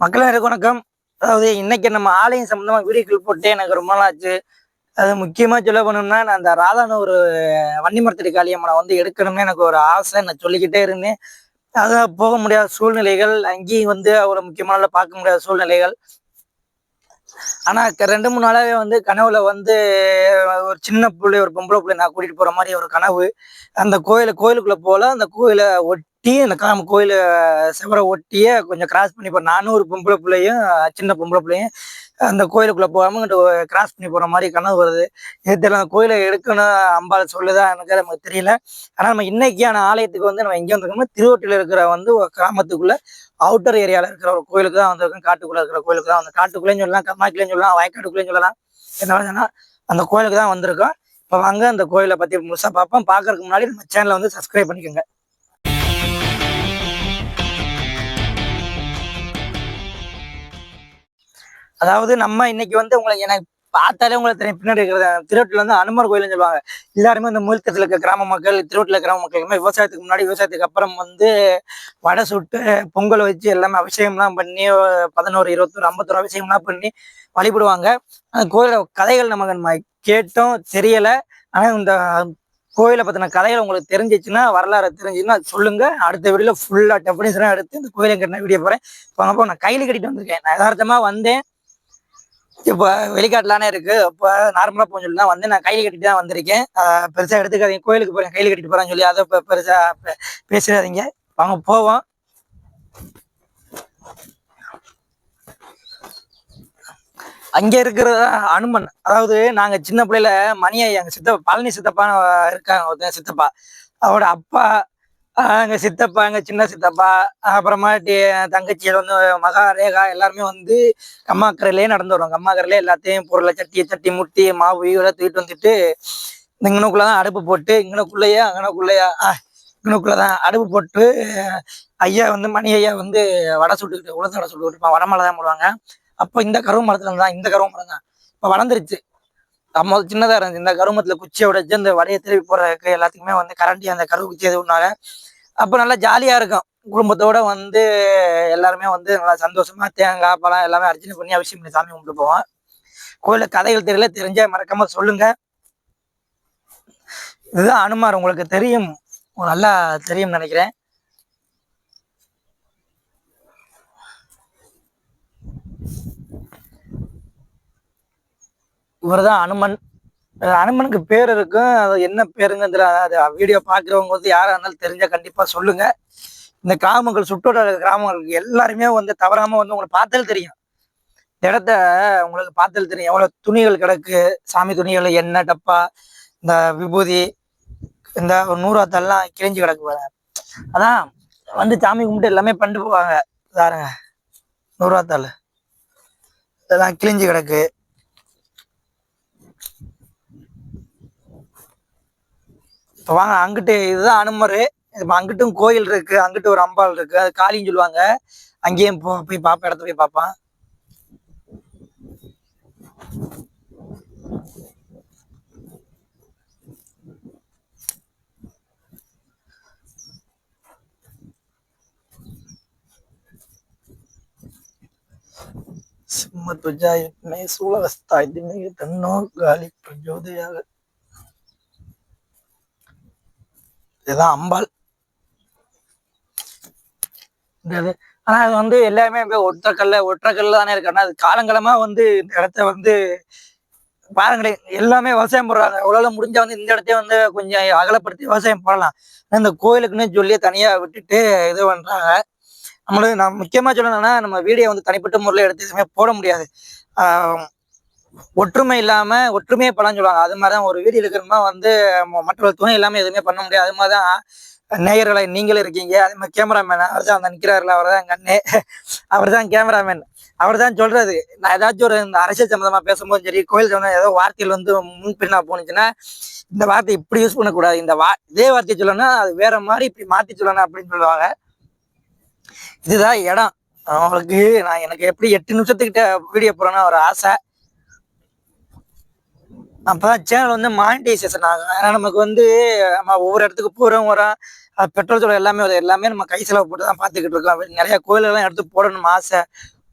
மக்கள் எனக்கு வணக்கம். அதாவது இன்னைக்கு நம்ம ஆலயம் சம்பந்தமா வீடியோக்கள் போட்டு எனக்கு ரொம்ப நாள் ஆச்சு. அது முக்கியமா சொல்ல போனோம்னா, நான் அந்த ராதான்னு ஒரு வன்னிமரத்தடி காளியம்மனை எடுக்கணும்னு எனக்கு ஒரு ஆசை. நான் சொல்லிக்கிட்டே இருந்தேன். அதான் போக முடியாத சூழ்நிலைகள், அங்கேயும் அவரை முக்கியமான நாள்ல பார்க்க முடியாத சூழ்நிலைகள். ஆனா 2, 3 நாளாவே கனவுல ஒரு சின்ன புள்ளை, ஒரு பொம்பளை புள்ளை நான் கூட்டிட்டு போற மாதிரி ஒரு கனவு. அந்த கோயிலுக்குள்ள போல, அந்த கோயில ஒட்டி அந்த கோயில செவர ஒட்டியே கொஞ்சம் கிராஸ் பண்ணி நானும் ஒரு பொம்பளை பிள்ளையும், சின்ன பொம்பளை பிள்ளையும் அந்த கோயிலுக்குள்ள போகாம இங்கிட்டு கிராஸ் பண்ணி போற மாதிரி கனவு வருது. இது தெரியல, அந்த கோயிலை எடுக்கணும் அம்பாள் சொல்லுதா எனக்கு நமக்கு தெரியல. ஆனா நம்ம இன்னைக்கான ஆலயத்துக்கு நம்ம எங்க வந்திருக்கோம்னா, திருவொற்றியில இருக்கிற ஒரு கிராமத்துக்குள்ள அவுட்டர் ஏரியால இருக்கிற ஒரு கோயிலுக்கு தான் வந்திருக்கோம். காட்டுக்குள்ள இருக்கிற கோயிலுக்கு தான் காட்டுக்குள்ளேயும் சொல்லலாம், கம்மாக்கிலையும் சொல்லலாம், வயக்காட்டுக்குள்ளேயும் சொல்லலாம். என்ன சொன்னா அந்த கோயிலுக்கு தான் வந்திருக்கோம். இப்போ வாங்க அந்த கோயிலை பத்தி முழுசா பார்ப்போம். பார்க்கறதுக்கு முன்னாடி நம்ம சேனலை சப்ஸ்கிரைப் பண்ணிக்கோங்க. அதாவது நம்ம இன்னைக்கு உங்களுக்கு எனக்கு பார்த்தாலே உங்களுக்கு தெரியும், பின்னாடி இருக்கிற திருவட்டில அனுமர் கோயில்னு சொல்லுவாங்க. எல்லாருமே இந்த மூலத்தத்தில் இருக்க கிராம மக்கள், திருவட்டில கிராம மக்கள் எல்லாமே விவசாயத்துக்கு முன்னாடி, விவசாயத்துக்கு அப்புறம் வடை சுட்டு பொங்கல் வச்சு எல்லாமே அபிஷேகம்லாம் பண்ணி 11, 21, 51 அபிஷேகம்லாம் பண்ணி வழிபடுவாங்க. அந்த கோயிலோட கதைகள் நமக்கு கேட்டோம் தெரியல. ஆனா இந்த கோயிலை பத்தின கதைகள் உங்களுக்கு தெரிஞ்சிச்சுன்னா, வரலாறு தெரிஞ்சுன்னா சொல்லுங்க. அடுத்த வீடியோல ஃபுல்லா டெஃபினிஷனா எடுத்து இந்த கோயிலை கட்டின வீடியோ போறேன். இப்போ நான் கையில் கட்டிட்டு வந்திருக்கேன். நான் யதார்த்தமா வந்தேன். இப்போ வெளிக்காட்டுலானே இருக்கு. இப்போ நார்மலா போன்னு சொல்லி தான் நான் கையில் கட்டிட்டு தான் வந்திருக்கேன். பெருசா எடுத்துக்காதீங்க. கோயிலுக்கு போறேன் கையில் கட்டிட்டு போறேன்னு சொல்லி அதை பெருசா பேசிடாதீங்க. வாங்க போவோம். அங்க இருக்கிறது அனுமன். அதாவது நாங்க சின்ன பிள்ளையில மணியை எங்க சித்தப்பா, பழனி சித்தப்பான்னு இருக்காங்க ஒருத்தன் சித்தப்பா, அவரோட அப்பா, எங்க சித்தப்பா, எங்க சின்ன சித்தப்பா, அப்புறமாட்டி தங்கச்சியில் மகா ரேகா எல்லாருமே கம்மாக்கரையிலேயே நடந்து வருவாங்க. கம்மாக்கரையிலே எல்லாத்தையும் பொருளை சட்டி முட்டி மாவு இதெல்லாம் தூக்கிட்டு வந்துட்டு இங்கனுக்குள்ளதான் அடுப்பு போட்டு, இங்கனுக்குள்ளேயா இங்கனுக்குள்ளதான் அடுப்பு போட்டு ஐயா மணி ஐயா வடை சுட்டுக்கிட்டு, உளுந்து வடை சுட்டுக்கிட்டு இருப்பான். வடமலை தான் போடுவாங்க. அப்போ இந்த கருவ மரத்துல தான், இந்த கருவ மரம் தான் இப்போ வளர்ந்துருச்சு. நம்ம சின்னதா இருந்துச்சு. இந்த கருமத்துல குச்சியை உடைச்சு அந்த வடையை திருப்பி போறதுக்கு எல்லாத்துக்குமே கரண்டி அந்த கருவு குச்சி எதுனால அப்போ நல்லா ஜாலியா இருக்கும். குடும்பத்தோட எல்லாருமே நல்லா சந்தோஷமா தேங்காய் பழம் எல்லாமே அர்ச்சனை பண்ணி அவசியம் பண்ணி சாமி கும்பிட்டு போவோம். கோயில கதைகள் தெரியல, தெரிஞ்சா மறக்காம சொல்லுங்க. இதுதான் அனுமார். உங்களுக்கு தெரியும், நல்லா தெரியும் நினைக்கிறேன். இவர்தான் அனுமன். அனுமனுக்கு பேர் இருக்கும். அது என்ன பேருங்க அது வீடியோ பார்க்குறவங்க யாரா இருந்தாலும் தெரிஞ்சா கண்டிப்பா சொல்லுங்க. இந்த கிராமங்கள், சுற்றோட கிராமங்களுக்கு எல்லாருமே தவறாம உங்களுக்கு பார்த்தாலும் தெரியும். இந்த இடத்த உங்களுக்கு பார்த்தாலும் தெரியும். எவ்வளவு துணிகள் கிடக்கு, சாமி துணிகள், எண்ணெய் டப்பா, இந்த விபூதி, இந்த நூறாத்தெல்லாம் கிழிஞ்சு கிடக்கு. அதான் சாமி கும்பிட்டு எல்லாமே பண்ணிட்டு போவாங்க. பாருங்க, நூறாத்தாள் இதெல்லாம் கிழிஞ்சு கிடக்கு. இப்போ வாங்க அங்கிட்டு, இதுதான் அனுமர். இப்போ அங்கிட்டும் கோயில் இருக்கு, அங்கிட்டு ஒரு அம்பாள் இருக்கு, அது காளின்னு சொல்லுவாங்க. அங்கேயும் போய் பார்ப்பேன், இடத்த போய் பார்ப்பான். சிம்மத்வஜாய சூலகஸ்தாய் திமே தன்னோ காலி பிரஜோதயாக. இதுதான் அம்பாள். ஆனா அது எல்லாமே ஒற்றைக்கல்ல தானே இருக்கு. ஆனா அது காலங்காலமா இந்த இடத்த பாருங்களேன், எல்லாமே விவசாயம் போடுறாங்க. எவ்வளவு முடிஞ்சா இந்த இடத்தையே கொஞ்சம் அகலப்படுத்தி விவசாயம் போடலாம். இந்த கோயிலுக்குன்னு சொல்லி தனியா விட்டுட்டு இது பண்றாங்க. நான் முக்கியமா சொல்லணும்னா, நம்ம வீடியோ தனிப்பட்ட முறையில் எடுத்து எதுவுமே போட முடியாது. ஒற்றுமை இல்லாம ஒற்றுமையே பலன்னு சொல்லுவாங்க. அது மாதிரிதான் ஒரு வீடியோ எடுக்கணும்னா மற்றொரு துணை இல்லாம எதுவுமே பண்ண முடியாது. அது மாதிரிதான் நேயர்களை நீங்களும் இருக்கீங்க. அதே மாதிரி கேமராமேன் அவர் தான் நிற்கிறாருல, அவர் தான் எங்க அண்ணே, அவர் தான் கேமராமேன். அவர் தான் சொல்றது. நான் ஏதாச்சும் ஒரு இந்த அரசியல் சம்பந்தமா பேசும்போது சரி, கோயில் சம்பந்தம் ஏதோ வார்த்தைகள் முன்பின்னா போனுச்சுன்னா, இந்த வார்த்தை இப்படி யூஸ் பண்ணக்கூடாது, இதே வார்த்தையை சொல்லணும்னா அது வேற மாதிரி இப்படி மாத்தி சொல்லணும் அப்படின்னு சொல்லுவாங்க. இதுதான் இடம். அவங்களுக்கு எனக்கு எப்படி 8 நிமிஷத்துக்கிட்ட வீடியோ போறேன்னா ஒரு ஆசை. அப்பதான் சேனல் மானிட்டைசேஷன் ஆகும். ஏன்னா நமக்கு நம்ம ஒவ்வொரு இடத்துக்கு போறோம் வரோம், பெட்ரோல் செலவு எல்லாமே நம்ம கை செலவு போட்டு தான் பார்த்துக்கிட்டு இருக்கோம். நிறைய கோயிலெல்லாம் எடுத்து போடணும் ஆசை.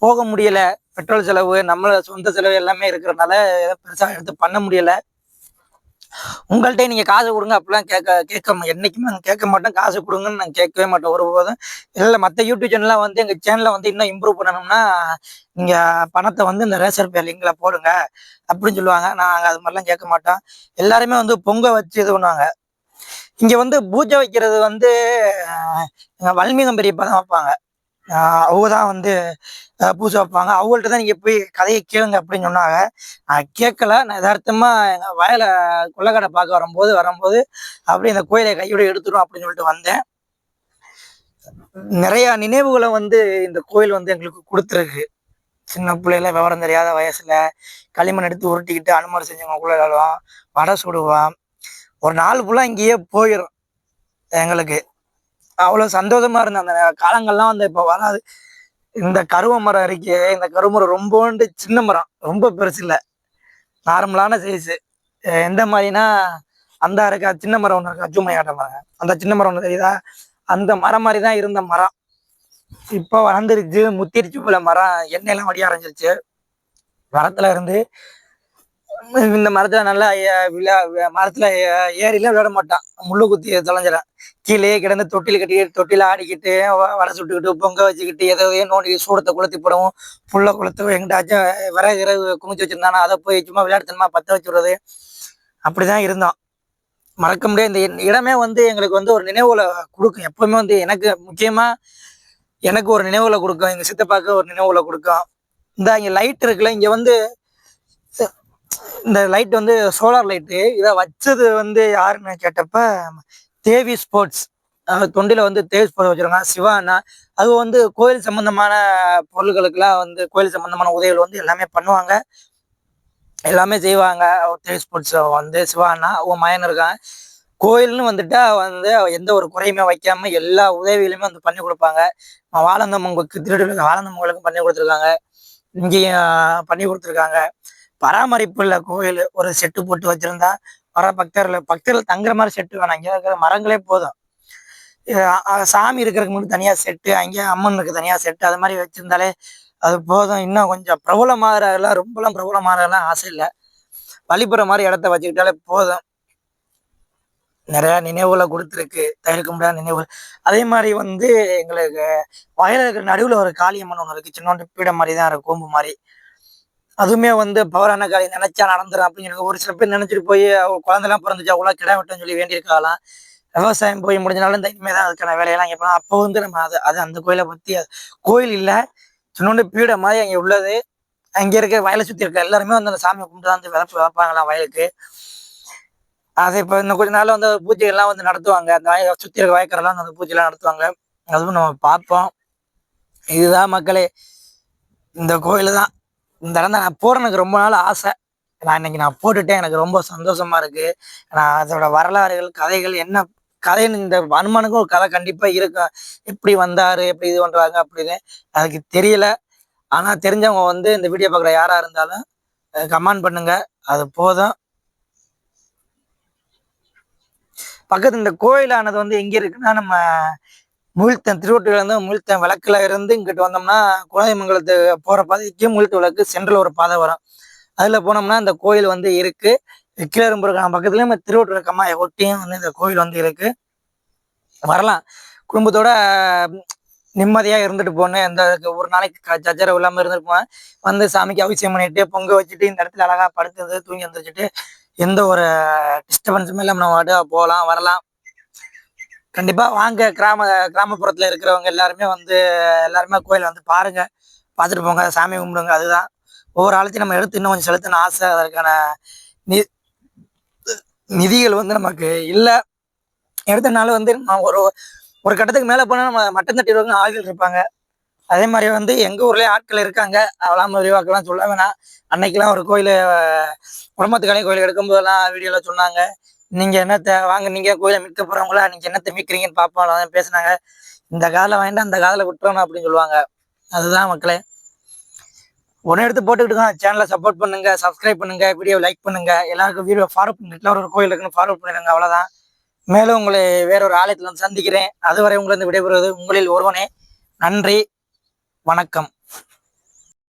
போக முடியல. பெட்ரோல் செலவு, நம்மள சொந்த செலவு எல்லாமே இருக்கிறனால பெருசா எடுத்து பண்ண முடியல. உங்கள்ட்ட நீங்க காசு கொடுங்க அப்படிலாம் கேட்க என்னைக்குமே நாங்க கேட்க மாட்டோம். காசு கொடுங்கன்னு நாங்க கேட்கவே மாட்டோம் ஒருபோதும். இல்ல மத்த யூடியூப் சேனல்லாம் வந்து எங்க சேனல வந்து இன்னும் இம்ப்ரூவ் பண்ணணும்னா, நீங்க பணத்த வந்து இந்த ரேஷன் பே லிங்க்ல போடுங்க அப்படின்னு சொல்லுவாங்க. நாங்க அது மாதிரிலாம் கேட்க மாட்டோம். எல்லாருமே வந்து பொங்க வச்சு இது பண்ணுவாங்க. இங்க வந்து பூஜை வைக்கிறது வந்து எங்க வல்மீகம் பெரியப்பா தான் வைப்பாங்க. அவங்க தான் வந்து பூஜை வைப்பாங்க. அவங்கள்ட்ட தான் நீங்க போய் கதையை கேளுங்க அப்படின்னு சொன்னாங்க. நான் கேட்கல. நான் எதார்த்தமா எங்க வயல கொள்ளக்கடை பார்க்க வரும்போது அப்படியே இந்த கோயிலை கையோட எடுத்துரும் அப்படின்னு சொல்லிட்டு வந்தேன். நிறைய நினைவுகளை வந்து இந்த கோயில் வந்து எங்களுக்கு கொடுத்துருக்கு. சின்ன பிள்ளைல விவரம் தெரியாத வயசுல களிமண் எடுத்து உருட்டிக்கிட்டு அனுமார் செஞ்சவங்களுக்குள்ள விளாடுவோம், வடை சுடுவோம். ஒரு நாள் ஃபுல்லா இங்கேயே போயிடும் எங்களுக்கு. அவ்வளோ சந்தோஷமா இருந்த அந்த காலங்கள்லாம் வந்து இப்போ வராது. இந்த கருவ மரம் இருக்கே, இந்த கருமரம் ரொம்போண்டு சின்ன மரம், ரொம்ப பெருசு இல்லை, நார்மலான சைஸு. எந்த மாதிரினா அந்த இருக்கா சின்ன மரம் ஒன்று இருக்கா, அச்சுமணி ஆட்ட மரம், அந்த சின்ன மரம் ஒன்று தெரியுதா, அந்த மரம் மாதிரி தான் இருந்த மரம். இப்போ வளர்ந்துருச்சு, முத்திருச்சு போல மரம், எண்ணெயெல்லாம் வடிய ஆரம்பிச்சிருச்சு மரத்துல இருந்து. இந்த மரத்துல நல்லா மரத்துல ஏறிலாம் விளையாட மாட்டான், முள்ளு குத்தி தொலைஞ்சிடும். கீழே கிடந்து தொட்டில் கட்டிக்கிட்டு தொட்டில ஆடிக்கிட்டு வடை சுட்டுக்கிட்டு பொங்க வச்சுக்கிட்டு எதையோ நோண்டி சூடத்தை கொளுத்தி போடவும், புல்ல கொளுத்தவும், எங்கிட்டாச்சும் விறகு குமிச்சு வச்சிருந்தானா அதை போய் சும்மா விளையாட்டுத்தனமா பற்ற வச்சுடுறது. அப்படிதான் இருந்தோம். மறக்க முடியாது. இந்த இடமே வந்து எங்களுக்கு வந்து ஒரு நினைவுகளை கொடுக்கும். எப்பவுமே வந்து எனக்கு முக்கியமா எனக்கு ஒரு நினைவுகளை கொடுக்கும், எங்க சித்தப்பாக்கு ஒரு நினைவுகளை கொடுக்கும். இந்த இங்க லைட் இருக்குல்ல, இங்க வந்து இந்த லைட் வந்து சோலார் லைட்டு. இதை வச்சது வந்து யாருன்னு கேட்டப்ப தேவி ஸ்போர்ட்ஸ், தொண்டில வந்து தேவி ஸ்போர்ட்ஸ் வச்சிருக்காங்க சிவா அண்ணா. அது வந்து கோயில் சம்பந்தமான பொருள்களுக்கெல்லாம் வந்து கோயில் சம்பந்தமான உதவிகள் வந்து எல்லாமே பண்ணுவாங்க, எல்லாமே செய்வாங்க. தேவி ஸ்போர்ட்ஸ் வந்து சிவா அண்ணா அவங்க மயன் இருக்காங்க. கோயில்னு வந்துட்டா வந்து எந்த ஒரு குறையுமே வைக்காம எல்லா உதவிகளுமே வந்து பண்ணி கொடுப்பாங்க. வாழந்தம்மங்களுக்கு திருடுகளுக்கு வாழந்தம்மங்களுக்கும் பண்ணி கொடுத்துருக்காங்க, இங்கேயும் பண்ணி கொடுத்துருக்காங்க. பராமரிப்பு இல்லை கோயில். ஒரு செட்டு போட்டு வச்சிருந்தா வர பக்தர்கள் தங்குற மாதிரி செட்டு வேணாம், இங்கே இருக்கிற மரங்களே போதும். சாமி இருக்கிறதுக்கு மட்டும் தனியா செட்டு, அங்கே அம்மனுக்கு தனியா செட்டு, அது மாதிரி வச்சிருந்தாலே அது போதும். இன்னும் கொஞ்சம் பிரபலமாகலாம், ரொம்பலாம் பிரபலமாகலாம் ஆசை இல்லை. வழிபடுற மாதிரி இடத்த வச்சுக்கிட்டாலே போதும். நிறைய நினைவுகளை கொடுத்துருக்கு, தவிர்க்க முடியாத நினைவுகள். அதே மாதிரி வந்து எங்களுக்கு வயலில் இருக்கிற நடுவில் ஒரு காளியம்மன் ஒன்று இருக்கு, சின்னோண்டு பீடம் மாதிரி தான் இருக்கும், கோம்பு மாதிரி. அதுவுமே வந்து பவரான காரி நினைச்சா நடந்துடும் அப்படின்னு சொல்லி ஒரு சில பேர் நினைச்சிட்டு போய் குழந்தைலாம் பிறந்துச்சு அவ்வளோ கிட விட்டுன்னு சொல்லி வேண்டியிருக்காங்களாம். விவசாயம் போய் முடிஞ்சனாலும் இந்த இனிமே தான் அதுக்கான வேலையெல்லாம் கேட்போம். அப்போ வந்து நம்ம அது அந்த கோயிலை பற்றி, கோயில் இல்லை, சின்னோண்டு பீடம் மாதிரி அங்கே உள்ளது. அங்கே இருக்க வயலை சுற்றி இருக்க எல்லாருமே வந்து அந்த சாமியை கும்பிட்டு தான் வந்து வைப்பாங்களாம் வயலுக்கு. அது இப்போ இன்னும் கொஞ்ச நாள் வந்து பூஜைகள்லாம் வந்து நடத்துவாங்க, அந்த வய சுற்றி இருக்க வயக்கரெல்லாம் அந்த பூஜைலாம் நடத்துவாங்க. அதுவும் நம்ம பார்ப்போம். இதுதான் மக்களே, இந்த கோயில் தான். இந்த இடம் தான். நான் போகிறேன், எனக்கு ரொம்ப நாள் ஆசை. இன்னைக்கு நான் போட்டுட்டேன், எனக்கு ரொம்ப சந்தோஷமா இருக்கு. நான் அதோட வரலாறுகள் கதைகள் என்ன கதைன்னு, இந்த அனுமானுக்கும் ஒரு கதை கண்டிப்பா இருக்கும். எப்படி வந்தாரு, எப்படி இது பண்றாங்க அப்படின்னு அதுக்கு தெரியல. ஆனா தெரிஞ்சவங்க வந்து இந்த வீடியோ பார்க்குற யாரா இருந்தாலும் கமெண்ட் பண்ணுங்க, அது போதும். பக்கத்து இந்த கோயிலானது வந்து எங்க இருக்குன்னா, நம்ம முகிழ்த்தன் திருவொற்றியூர்ல இருந்து முகிழ்த்தன் விளக்குல இருந்து இங்கிட்டு வந்தோம்னா குலதெய்வங்களுக்கு போற பாதைக்கு முகிழ்த்து விளக்கு சென்ட்ரல் ஒரு பாதை வரும். அதுல போனோம்னா இந்த கோயில் வந்து இருக்கு. கீழரும்புருக்கான பக்கத்துலயும் திருவொற்றியூர் கம்மாயை ஒட்டியும் வந்து இந்த கோயில் வந்து இருக்கு. வரலாம், குடும்பத்தோட நிம்மதியா இருந்துட்டு போனேன். எந்த ஒரு நாளைக்கு சச்சரவு இல்லாம இருந்துட்டு போனேன். வந்து சாமிக்கு அபிஷேகம் பண்ணிட்டு பொங்க வச்சுட்டு இந்த இடத்துல அழகா படுத்து தூங்கி எழுந்திரிச்சிட்டு எந்த ஒரு டிஸ்டர்பன்ஸுமே இல்லாம நம்ம வாட்டுக்கு போகலாம் வரலாம். கண்டிப்பா வாங்க. கிராமப்புறத்துல இருக்கிறவங்க எல்லாருமே வந்து எல்லாருமே கோயிலை வந்து பாருங்க, பார்த்துட்டு போங்க, சாமி கும்பிடுங்க. அதுதான் ஒவ்வொரு ஆழத்தையும் நம்ம எடுத்து இன்னும் கொஞ்சம் செலுத்தின ஆசை. அதற்கான நி நிதிகள் வந்து நமக்கு இல்லை. எடுத்தனால வந்து நான் ஒரு ஒரு கட்டத்துக்கு மேலே போனால் நம்ம மட்டம் தட்டிடுவாங்க ஆட்கள் இருப்பாங்க. அதே மாதிரி வந்து எங்கள் ஊர்லேயே ஆட்கள் இருக்காங்க, அவளாம் விரிவாக்கெல்லாம் சொல்ல வேணாம். அன்னைக்கெல்லாம் ஒரு கோயில் குடும்பத்துக்காலே கோயில் எடுக்கும்போதெல்லாம் வீடியோவில் சொன்னாங்க, நீங்கள் என்னத்தை வாங்க, நீங்கள் கோயிலை மீட்க போகிறவங்களா, நீங்கள் என்னத்தை மீட்கிறீங்கன்னு பார்ப்போம், அதான் பேசுனாங்க. இந்த காதில் வாங்கிட்டு அந்த காதில் விட்டுறணும் அப்படின்னு சொல்லுவாங்க. அதுதான் மக்களே. உடனே எடுத்து போட்டுக்கிட்டு தான் சேனலை சப்போர்ட் பண்ணுங்க, சப்ஸ்கிரைப் பண்ணுங்க, வீடியோ லைக் பண்ணுங்க, எல்லாருக்கும் வீடியோ ஃபார்வர்ட் பண்ணிட்டு ஒரு கோயில் இருக்குன்னு ஃபார்வர்ட் பண்ணிடுங்க. அவ்வளோதான். மேலும் உங்களை வேறொரு ஆலயத்தில் வந்து சந்திக்கிறேன். அதுவரை உங்களிருந்து விடைபெறுவது உங்களில் ஒருவனே. நன்றி, வணக்கம்.